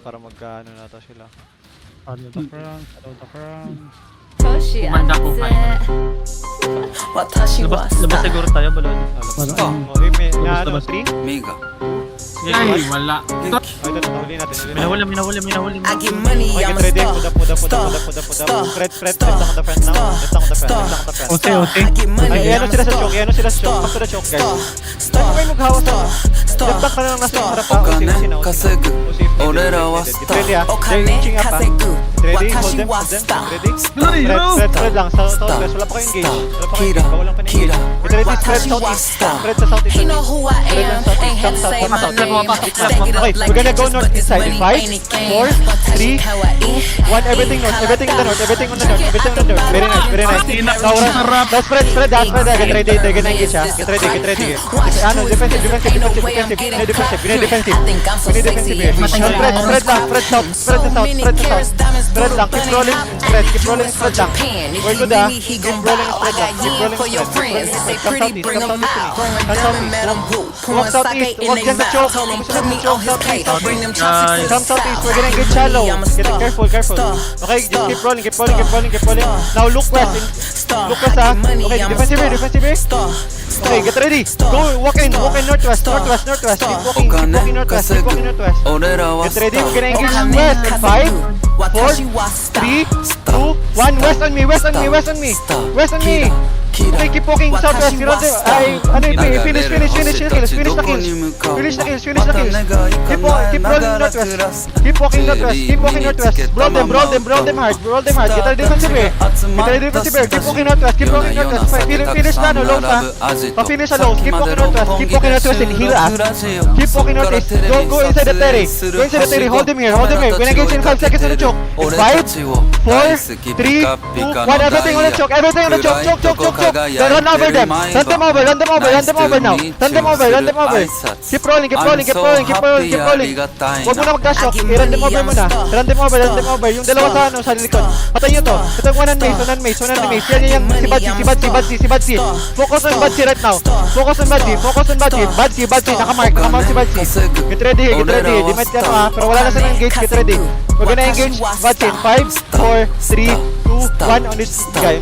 Para magkaano na to sila. Follow the front, follow the front. Kumanda ko kayo. Labas siguro tayo, balon. Ano, 3? Mega. Ay, wala. Ay, ito, nahuli natin. Minahuli. I get money, Okay, I'm get ready. a Puda. star. Spread lang on the front now. Let's lang on the front. Okay. I get money, Ay, ano I'm sila sa a choke, ano sila sa choke. Back to the choke, guys. Ano kayo maghawa sa... Jump ka na lang nasa harap pa. Kasegu. Orera wa Get star. ready, ha. They're Okane, reaching up, ha. kasegu. Ready, hold Watashi them, wa hold them. star. Ready? Star. Spread lang. Sa southwest, wala pa kayong engage. Wala pa kayong Kira. engage. Bawal lang pa na-engage. Kira. Get ready, spread Watashi wa southeast. star. Spread sa southeast. He know who I am, ain't had to say my name. Stack it Okay, up like we're gonna go bitches, north but this inside in money 5, ain't a game. 4, Watashi 3, kawaii. 1, everything north, everything on the north, everything on the north, everything on the north. Very nice. Now, let's spread, get ready, they're gonna engage, ha. Get ready. Ano, defensive. We need defensive here. Spread south. Spread lang, keep rolling, spread lang. We're good, ha. Keep rolling, spread lang. Walk southeast, walk dyan sa choke. Come southeast, we're gonna get shallow. Get careful. Okay, just keep rolling. Now look west, ha. Okay, defensive here. Okay, get ready. Go, walk in northwest. Keep walking northwest. Orera wa Get ready, star. we're gonna engage west in 5, 4, 3, 2, 1. West on me. West on me. Okay, keep walking southwest. You know the... Ay, ano ito, finish the kills. Finish the kills. Keep rolling northwest. Keep walking northwest. Brawl them hard. Get ready defensive here. Keep walking northwest. Finish na, no, lows, ha. Pa-finish sa lows. Keep walking northwest and heal us. Keep walking northwest. Go inside the terry. Hold him here. We're gonna get in 5 seconds on the choke. 5, 4, 3, 2, 1. Everything on the choke. Choke. Then run over them. Run them over now. Run them over. Keep rolling. Huwag mo na mag-dash-shock. I-run them over muna. Run them over. Yung dalawa sa likod. Patay nyo to. Ito yung one on mace. Yan si Badsy. Focus on Badsy right now. Badsy. Nakamark si Badsy. Get ready. Di might ka ha. Pero wala na sa engage. Get ready. We're gonna engage Badsy in 5, 4, 3, 2, 1 on this guy.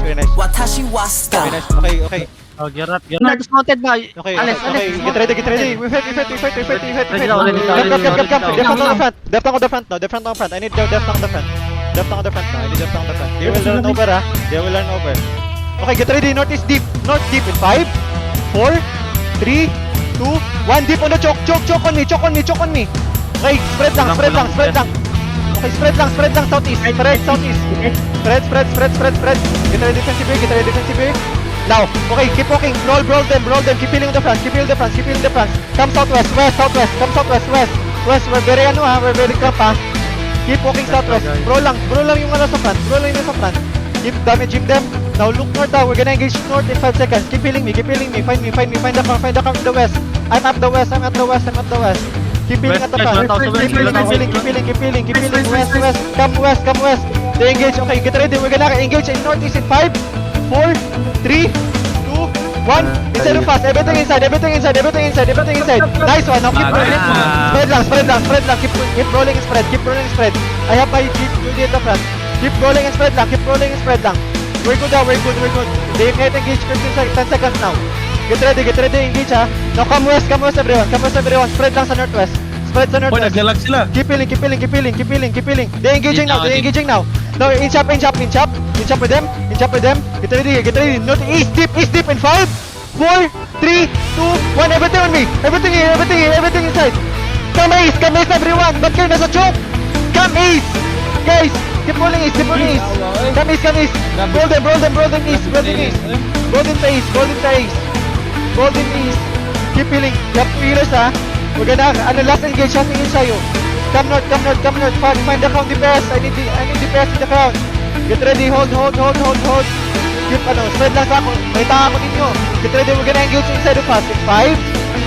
Very nice. Watashi wa star. Very nice. Okay. Oh, gerap. Dismounted ba? Okay. Alis. Get ready. We fight. Ready na, ready na. Depth on the front. I need depth on the front. They will run over, ha. Okay, get ready. North deep in 5, 4, 3, 2, 1. Deep on the choke on me. Okay, spread lang. Okay, spread lang southeast. Spread. Get ready defensive. Now, okay, keep walking. Brawl them. Keep healing the front. Come southwest. West. We're very cramp, ha. Keep walking southwest. Brawl lang yung sa front. Keep damaging them. Now look north, ha. We're gonna engage north in 5 seconds. Keep healing me. Find the camp in the west. I'm at the west. Keep healing at the front. Keep healing. West. Come west. They engage. Okay, get ready. We're gonna engage in northeast in 5, 4, 3, 2, 1. Inside of fast. Everything inside. Nice one. Now keep rolling. Spread lang. Keep rolling and spread. I have my GD at the front. Keep rolling and spread lang. We're good. They might engage 10 seconds now. Get ready, engage, ha. Now come west everyone. Spread lang sa northwest. Naglalag sila. Keep healing. They're engaging now. Now inch up with them. Get ready. North east deep in 5, 4, 3, 2, 1. Everything on me. Everything inside. Come east everyone. Ba't kayo nasa choke? Come east. Guys, keep rolling east. Come east. Golden east. Keep healing. You have 2 healers, ha. We're gonna last engage sa'yo. Come north. Find the crown DPS. I need DPS in the crown. Get ready. Hold. Keep spread lang sa ako. May taka ko ninyo. Get ready. We're gonna engage inside of us in 5,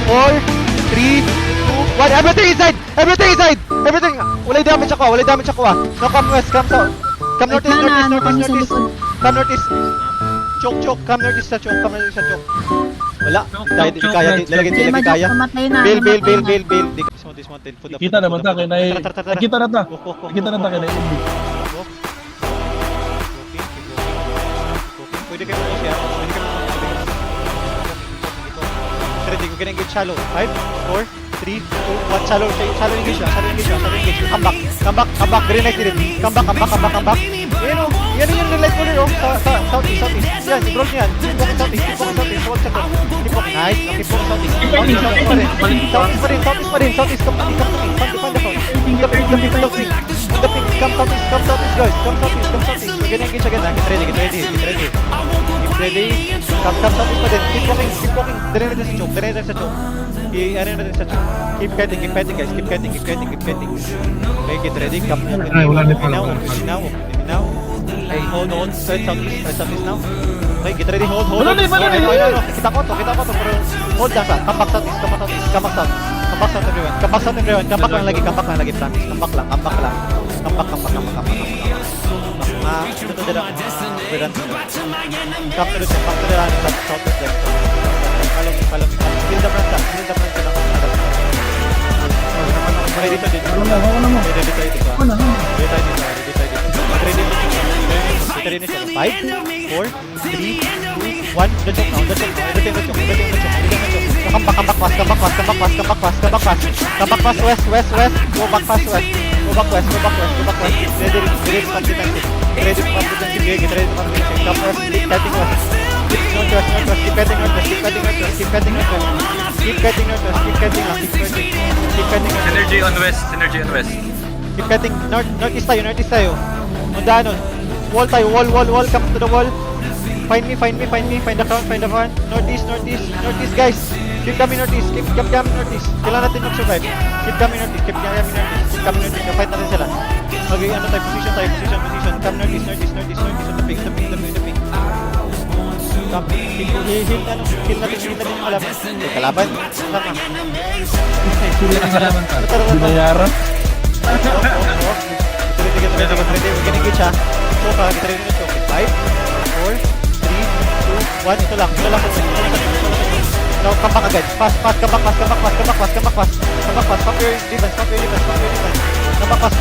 4, 3, 2, 1. Everything inside. Wala damage ako, Now come west. Come south. Come northeast. Come northeast. choke. Come northeast sa choke. Wala. Tayo, di choke, kaya. choke. Lalagay kaya. Mamatay na. Bill. namatay na. Dismount. Kita naman ta kay nay. Kita na ta. Kita na ta kay nay. Pwede kayo mo siya. Ready, we're gonna get shallow. 5, 4, 3, 2, 1. Shallow engage. Come back. Very nice, Dylan. Come back. Yan yung light color, oh. Sa southeast. Yan, i-roll niyan. Keep walking southeast. Hold sa top. Keep walking. Nice. Keep walking southeast. Southeast pa rin. Southeast. Come to me. Find the phone. The pink. Come southeast, guys. Come southeast. We're gonna engage again. Get ready. Keep ready. Come southeast pa din. Keep walking. Dire na sa choke. Keep fighting, guys. Keep fighting. Okay, get ready. Come now. Hey, hold on. Start southeast now. Okay, get ready. Hold. Wala na. Kita ko to. Pero hold lang sa. Come back southeast. Come back south, everyone. Come back lang lagi. Promise. Come back lang. Come back. Ito na lang. Come to the south. Follow me. Kill the front lang. Ready to dito. Ready tayo dito. Ready na siya. 5, 4, 3, 2, 1. The choke now. Come back fast. West. Go back fast west. Ready to come defensive. Get ready to come defensive. Come west. Keep cutting west. Keep cutting northwest. Synergy on west. Keep cutting northeast tayo. Mundano. Wall. Come to the wall. Find me. Find the front. Northeast, guys. Keep coming northeast. Kailangan natin mag-survive. Keep coming northeast. Fight natin sila. Okay, position. Come northeast. On the ping. Come, kill natin yung kalaban. Kalaban? Sama. Binayaran. Get ready. We're gonna get siya. Choke ha. Get ready na choke. 5, 4, 3, 2, 1. Ito lang. Now, come back agad. Fast. Come back fast. Pump your defense. Come back fast.